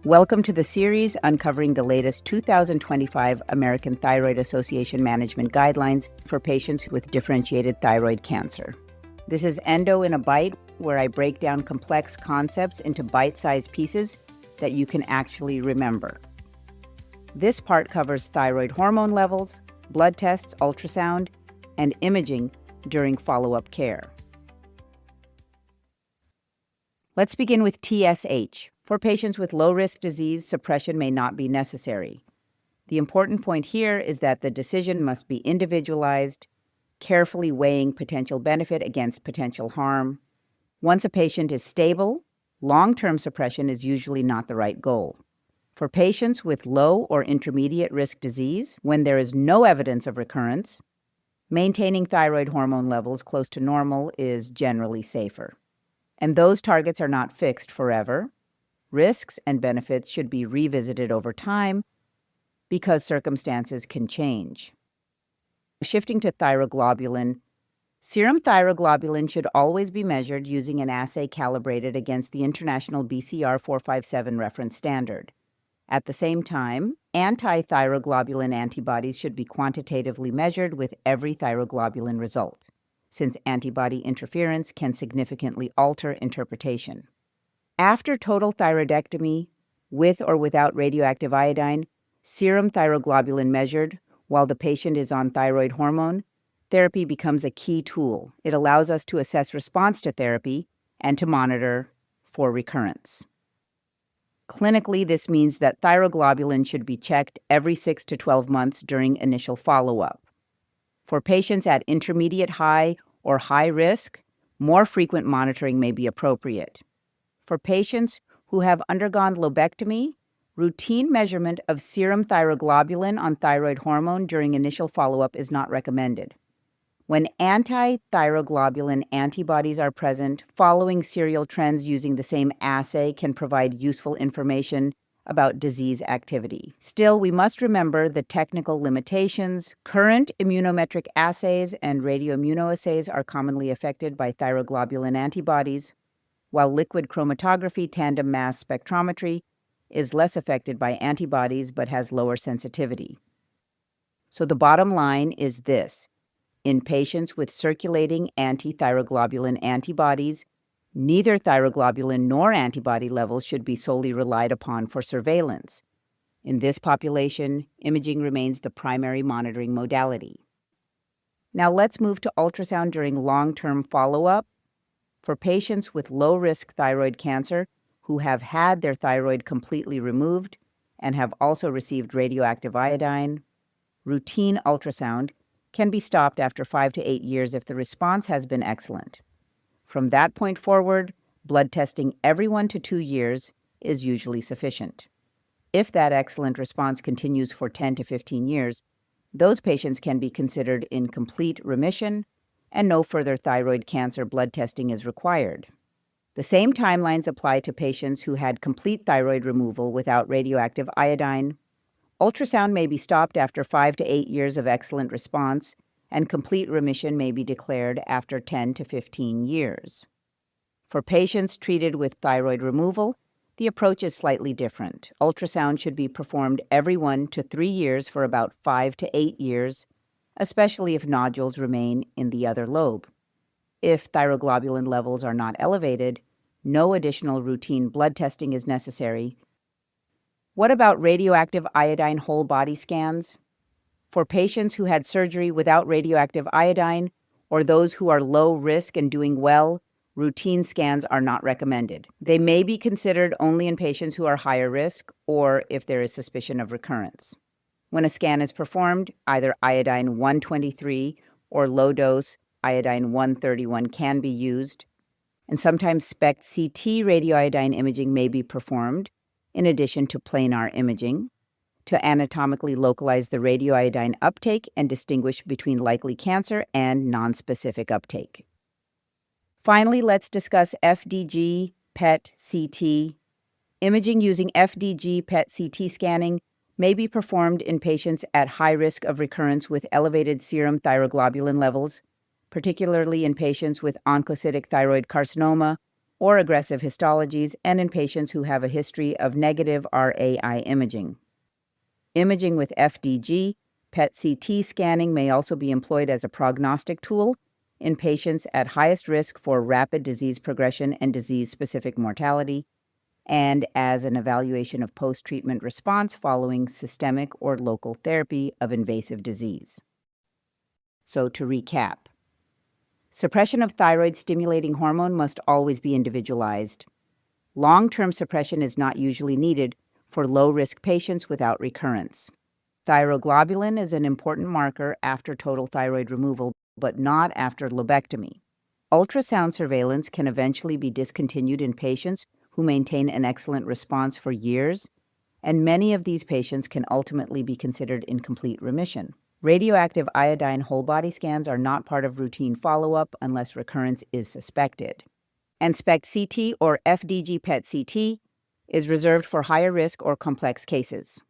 Welcome to the series uncovering the latest 2025 American Thyroid Association management guidelines for patients with differentiated thyroid cancer. This is Endo in a Bite, where I break down complex concepts into bite-sized pieces that you can actually remember. This part covers thyroid hormone levels, blood tests, ultrasound, and imaging during follow-up care. Let's begin with TSH. For patients with low-risk disease, suppression may not be necessary. The important point here is that the decision must be individualized, carefully weighing potential benefit against potential harm. Once a patient is stable, long-term suppression is usually not the right goal. For patients with low or intermediate risk disease, when there is no evidence of recurrence, maintaining thyroid hormone levels close to normal is generally safer. And those targets are not fixed forever. Risks and benefits should be revisited over time because circumstances can change. Shifting to thyroglobulin, serum thyroglobulin should always be measured using an assay calibrated against the International BCR 457 reference standard. At the same time, anti-thyroglobulin antibodies should be quantitatively measured with every thyroglobulin result, since antibody interference can significantly alter interpretation. After total thyroidectomy, with or without radioactive iodine, serum thyroglobulin measured while the patient is on thyroid hormone, therapy becomes a key tool. It allows us to assess response to therapy and to monitor for recurrence. Clinically, this means that thyroglobulin should be checked every 6 to 12 months during initial follow-up. For patients at intermediate high or high risk, more frequent monitoring may be appropriate. For patients who have undergone lobectomy, routine measurement of serum thyroglobulin on thyroid hormone during initial follow-up is not recommended. When anti-thyroglobulin antibodies are present, following serial trends using the same assay can provide useful information about disease activity. Still, we must remember the technical limitations. Current immunometric assays and radioimmunoassays are commonly affected by thyroglobulin antibodies, while liquid chromatography tandem mass spectrometry is less affected by antibodies but has lower sensitivity. So the bottom line is this. In patients with circulating anti-thyroglobulin antibodies, neither thyroglobulin nor antibody levels should be solely relied upon for surveillance. In this population, imaging remains the primary monitoring modality. Now let's move to ultrasound during long-term follow-up. For patients with low-risk thyroid cancer who have had their thyroid completely removed and have also received radioactive iodine, routine ultrasound can be stopped after 5 to 8 years if the response has been excellent. From that point forward, blood testing every 1 to 2 years is usually sufficient. If that excellent response continues for 10 to 15 years, those patients can be considered in complete remission, and no further thyroid cancer blood testing is required. The same timelines apply to patients who had complete thyroid removal without radioactive iodine. Ultrasound may be stopped after 5 to 8 years of excellent response, and complete remission may be declared after 10 to 15 years. For patients treated with thyroid removal, the approach is slightly different. Ultrasound should be performed every 1 to 3 years for about 5 to 8 years, especially if nodules remain in the other lobe. If thyroglobulin levels are not elevated, no additional routine blood testing is necessary. What about radioactive iodine whole body scans? For patients who had surgery without radioactive iodine, or those who are low risk and doing well, routine scans are not recommended. They may be considered only in patients who are higher risk or if there is suspicion of recurrence. When a scan is performed, either iodine 123 or low-dose iodine 131 can be used, and sometimes SPECT CT radioiodine imaging may be performed, in addition to planar imaging, to anatomically localize the radioiodine uptake and distinguish between likely cancer and nonspecific uptake. Finally, let's discuss FDG PET CT. Imaging using FDG PET CT scanning may be performed in patients at high risk of recurrence with elevated serum thyroglobulin levels, particularly in patients with oncocytic thyroid carcinoma or aggressive histologies, and in patients who have a history of negative RAI imaging. Imaging with FDG PET CT scanning may also be employed as a prognostic tool in patients at highest risk for rapid disease progression and disease-specific mortality, and as an evaluation of post-treatment response following systemic or local therapy of invasive disease. So to recap, suppression of thyroid-stimulating hormone must always be individualized. Long-term suppression is not usually needed for low-risk patients without recurrence. Thyroglobulin is an important marker after total thyroid removal, but not after lobectomy. Ultrasound surveillance can eventually be discontinued in patients who maintain an excellent response for years, and many of these patients can ultimately be considered in complete remission. Radioactive iodine whole-body scans are not part of routine follow-up unless recurrence is suspected. And SPECT CT or FDG PET CT is reserved for higher risk or complex cases.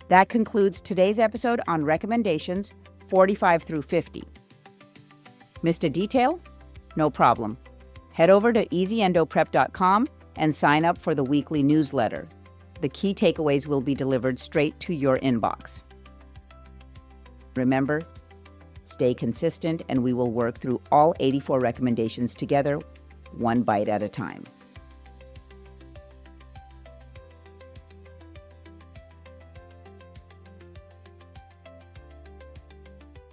That concludes today's episode on recommendations 45 through 50. Missed a detail? No problem. Head over to easyendoprep.com and sign up for the weekly newsletter. The key takeaways will be delivered straight to your inbox. Remember, stay consistent, and we will work through all 84 recommendations together, one bite at a time.